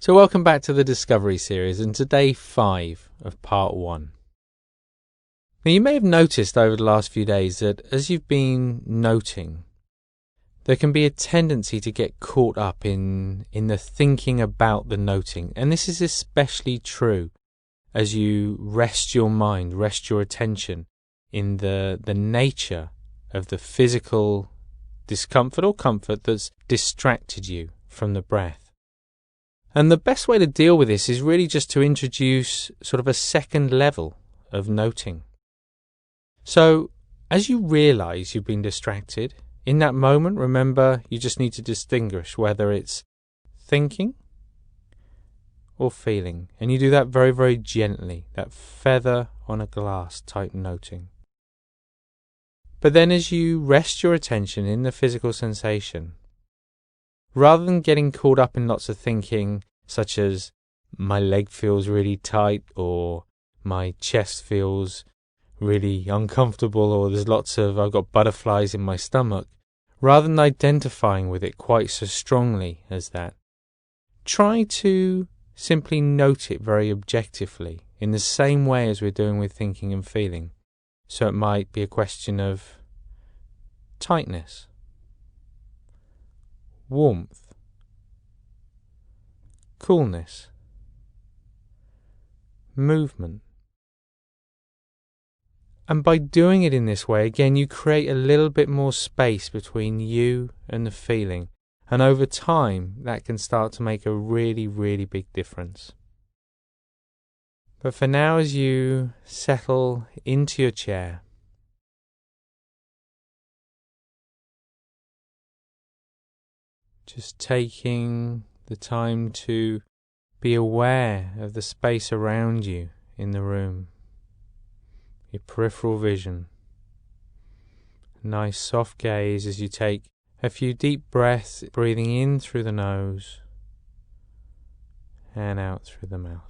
So welcome back to the Discovery series and to day 5 of part 1. Now you may have noticed over the last few days that as you've been noting, there can be a tendency to get caught up in the thinking about the noting. And this is especially true as you rest your mind, rest your attention in the nature of the physical discomfort or comfort that's distracted you from the breath. And the best way to deal with this is really just to introduce sort of a second level of noting. So, as you realize you've been distracted, in that moment, remember you just need to distinguish whether it's thinking or feeling. And you do that very, very gently, that feather on a glass type noting. But then as you rest your attention in the physical sensation, rather than getting caught up in lots of thinking, such as my leg feels really tight, or my chest feels really uncomfortable, or I've got butterflies in my stomach, rather than identifying with it quite so strongly as that, try to simply note it very objectively, in the same way as we're doing with thinking and feeling. So it might be a question of tightness, warmth, coolness, movement. And by doing it in this way, again, you create a little bit more space between you and the feeling. And over time, that can start to make a really, really big difference. But for now, as you settle into your chair, just taking the time to be aware of the space around you in the room, your peripheral vision. Nice soft gaze as you take a few deep breaths, breathing in through the nose and out through the mouth.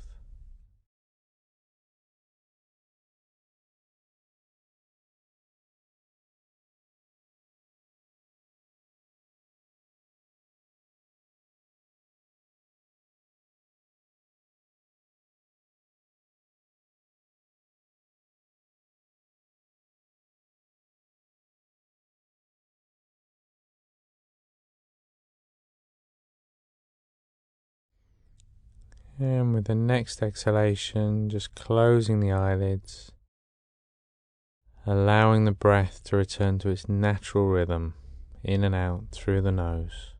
And with the next exhalation, just closing the eyelids, allowing the breath to return to its natural rhythm, in and out through the nose.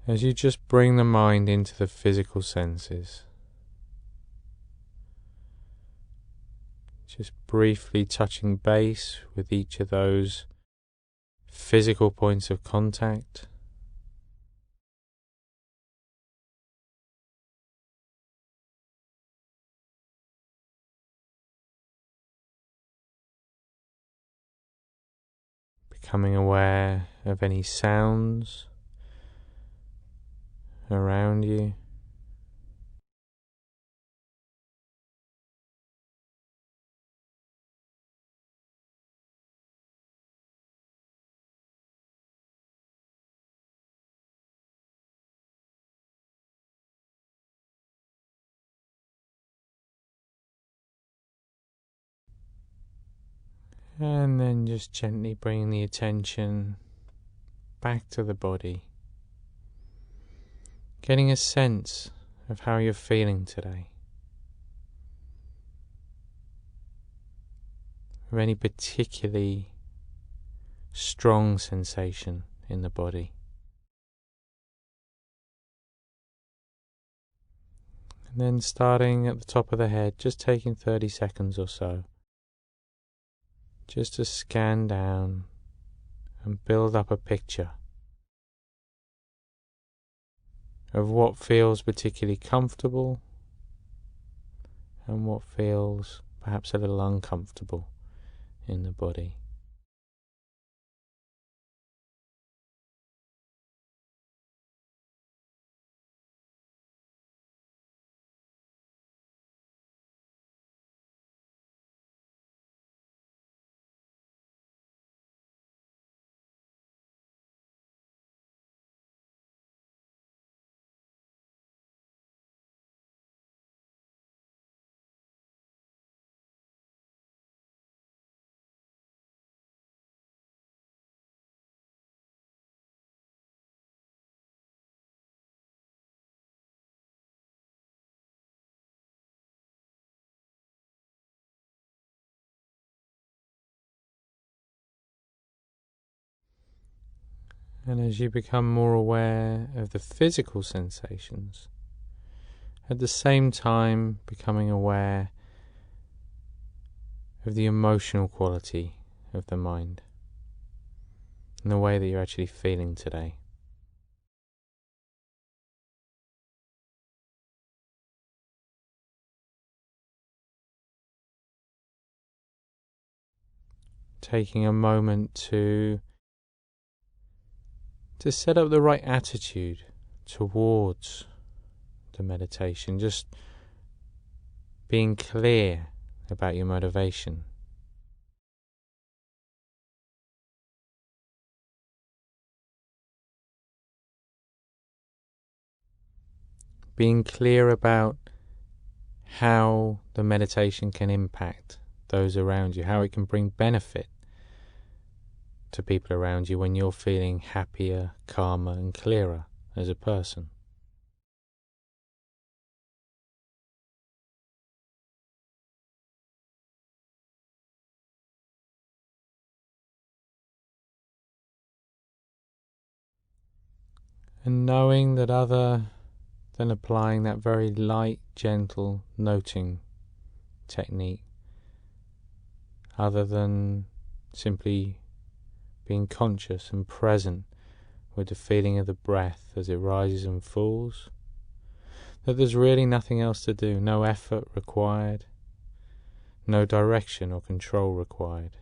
As you just bring the mind into the physical senses, just briefly touching base with each of those physical points of contact. Becoming aware of any sounds around you. And then just gently bringing the attention back to the body. Getting a sense of how you're feeling today. Of any particularly strong sensation in the body. And then starting at the top of the head, just taking 30 seconds or so, just to scan down and build up a picture of what feels particularly comfortable and what feels perhaps a little uncomfortable in the body. And as you become more aware of the physical sensations, at the same time becoming aware of the emotional quality of the mind and the way that you're actually feeling today. Taking a moment to set up the right attitude towards the meditation, just being clear about your motivation. Being clear about how the meditation can impact those around you, how it can bring benefit to people around you when you're feeling happier, calmer and clearer as a person. And knowing that other than applying that very light, gentle noting technique, other than simply being conscious and present with the feeling of the breath as it rises and falls, that there's really nothing else to do, no effort required, no direction or control required.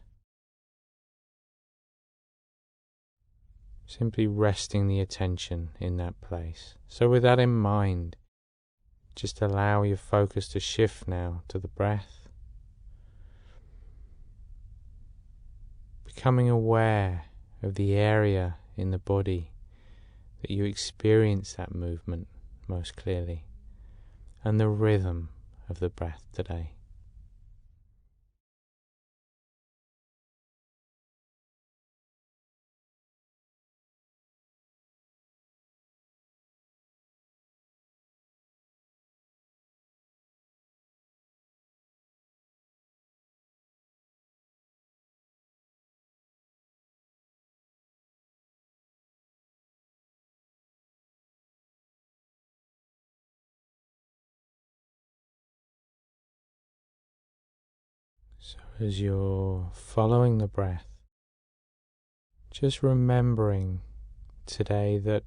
Simply resting the attention in that place. So with that in mind, just allow your focus to shift now to the breath, becoming aware of the area in the body that you experience that movement most clearly, and the rhythm of the breath today. So as you're following the breath, just remembering today that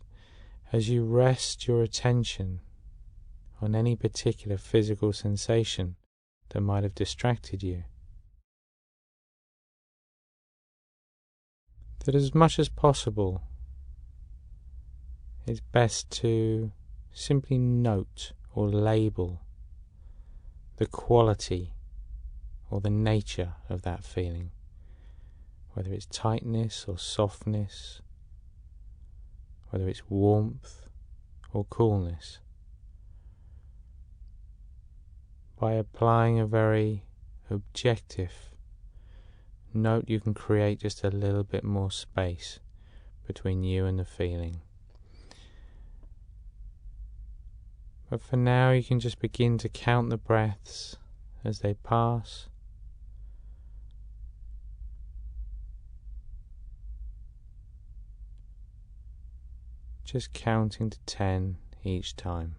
as you rest your attention on any particular physical sensation that might have distracted you, that as much as possible it's best to simply note or label the quality or the nature of that feeling, whether it's tightness or softness, whether it's warmth or coolness. By applying a very objective note, you can create just a little bit more space between you and the feeling. But for now, you can just begin to count the breaths as they pass. Just counting to 10 each time.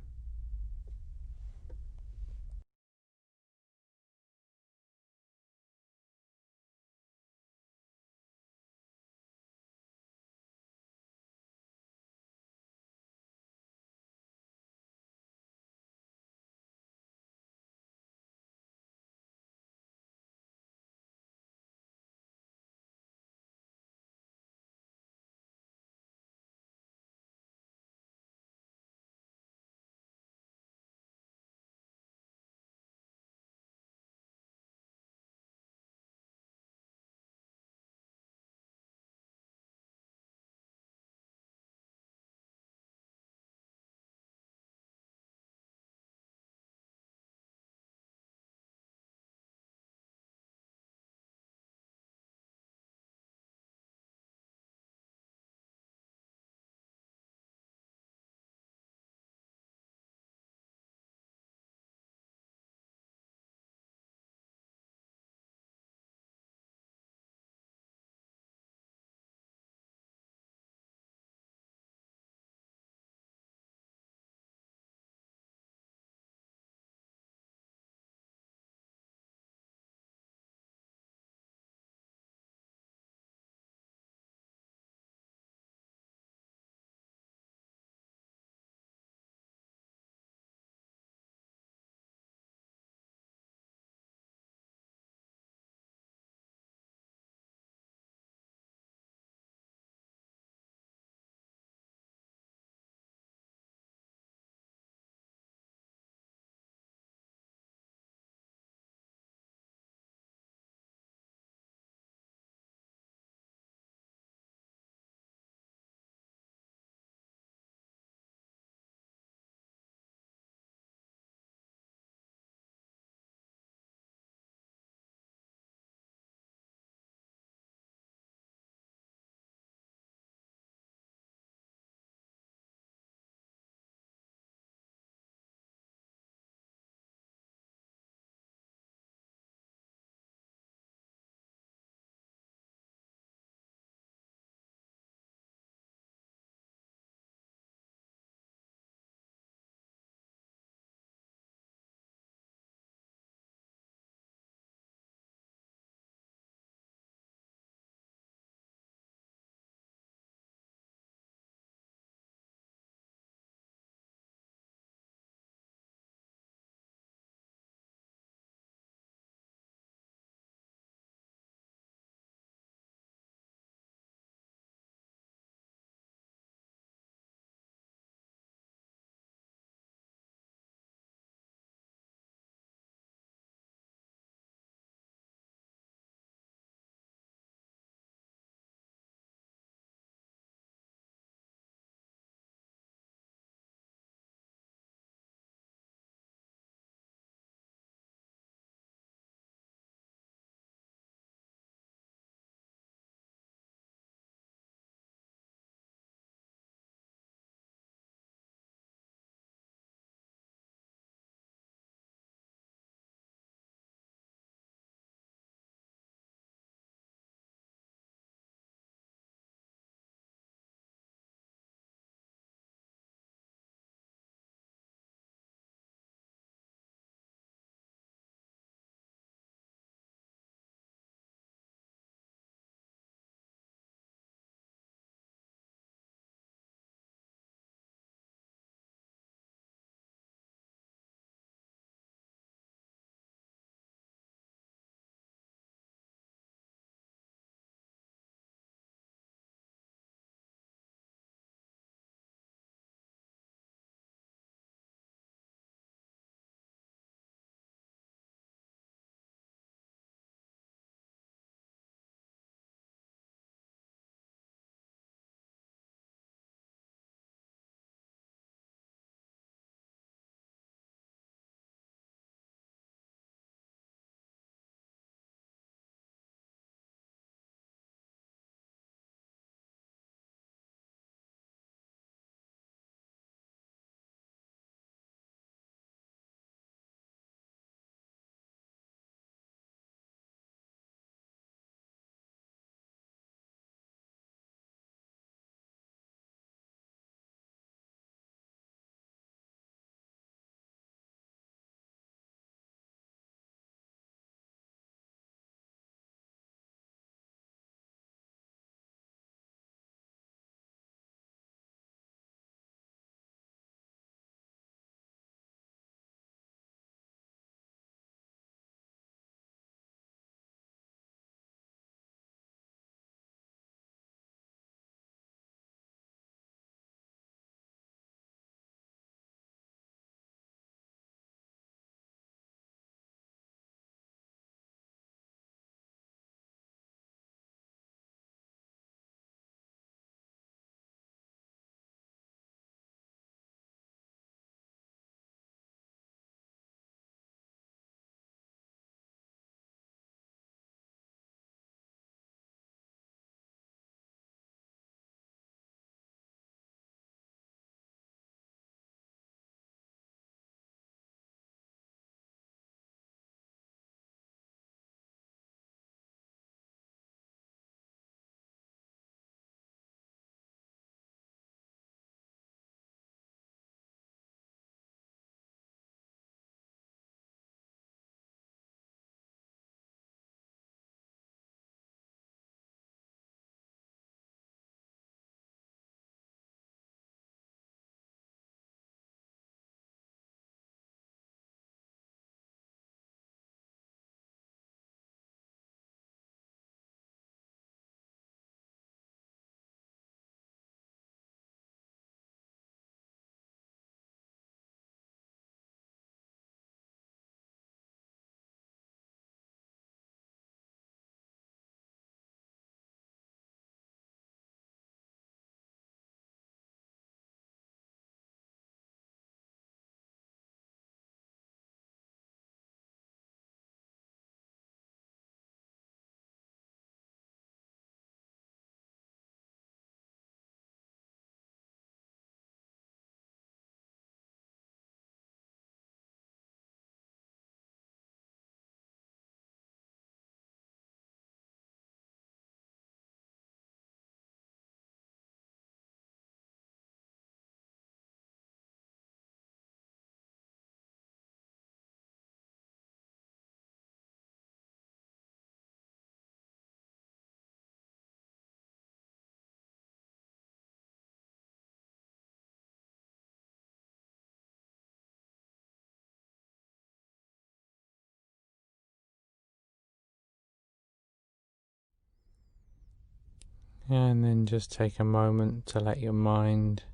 And then just take a moment to let your mind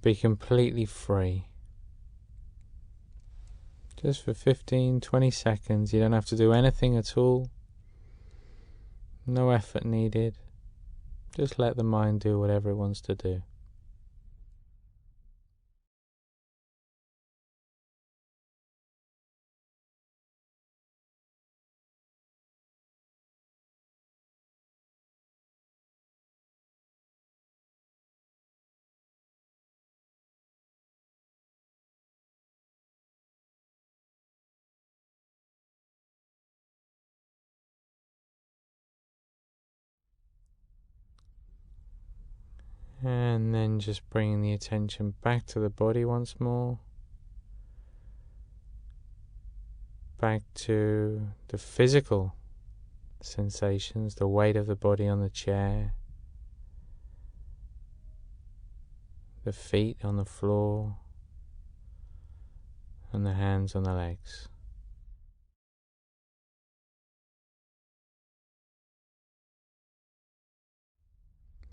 be completely free. Just for 15-20 seconds. You don't have to do anything at all. No effort needed. Just let the mind do whatever it wants to do. And then just bringing the attention back to the body once more. Back to the physical sensations, the weight of the body on the chair, the feet on the floor, and the hands on the legs.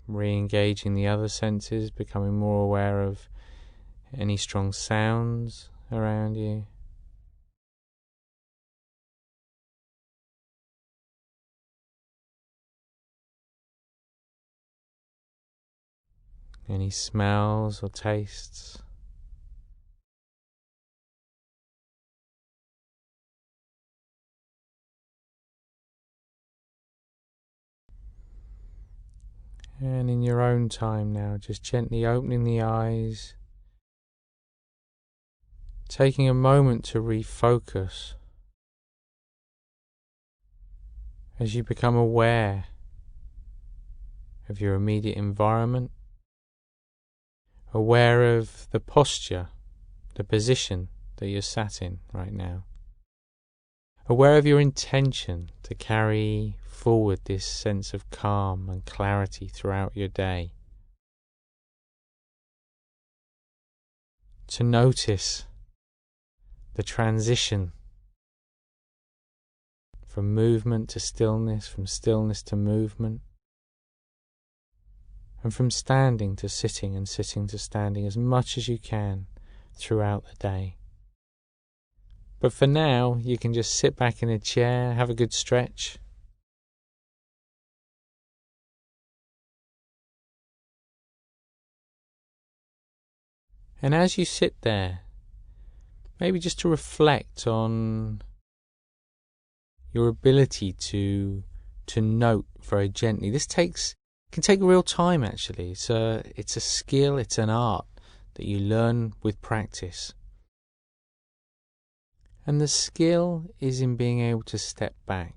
Re-engaging the other senses, becoming more aware of any strong sounds around you. Any smells or tastes. And in your own time now, just gently opening the eyes, taking a moment to refocus as you become aware of your immediate environment, aware of the posture, the position that you're sat in right now, aware of your intention to carry forward this sense of calm and clarity throughout your day. To notice the transition from movement to stillness, from stillness to movement, and from standing to sitting and sitting to standing as much as you can throughout the day. But for now, you can just sit back in a chair, have a good stretch. And as you sit there, maybe just to reflect on your ability to note very gently. This can take real time actually. It's a skill, it's an art that you learn with practice. And the skill is in being able to step back,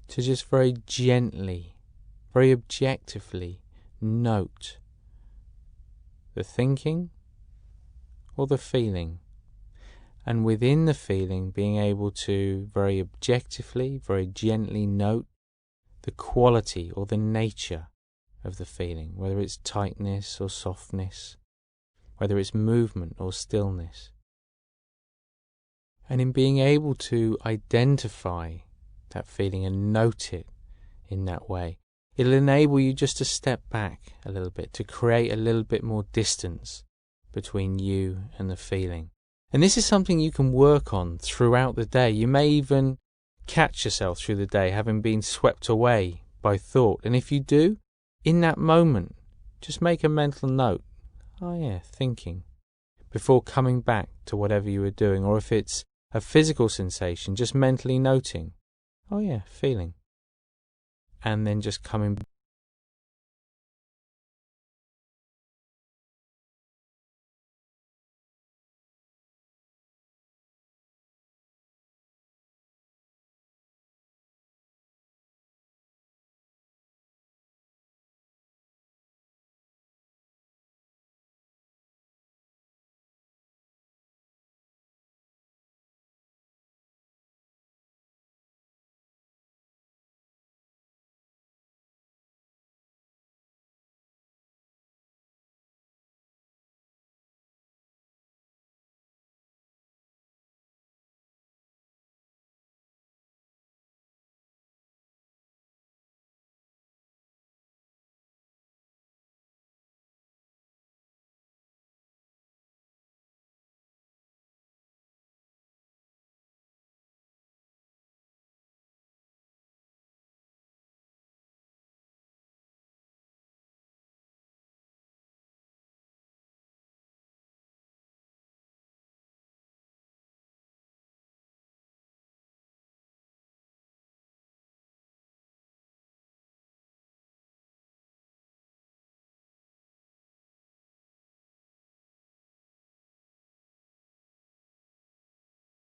to just very gently, very objectively note the thinking or the feeling, and within the feeling being able to very objectively, very gently note the quality or the nature of the feeling, whether it's tightness or softness, whether it's movement or stillness. And in being able to identify that feeling and note it in that way, it'll enable you just to step back a little bit, to create a little bit more distance between you and the feeling. And this is something you can work on throughout the day. You may even catch yourself through the day having been swept away by thought. And if you do, in that moment, just make a mental note. Oh yeah, thinking. Before coming back to whatever you were doing. Or if it's a physical sensation, just mentally noting. Oh yeah, feeling. And then just coming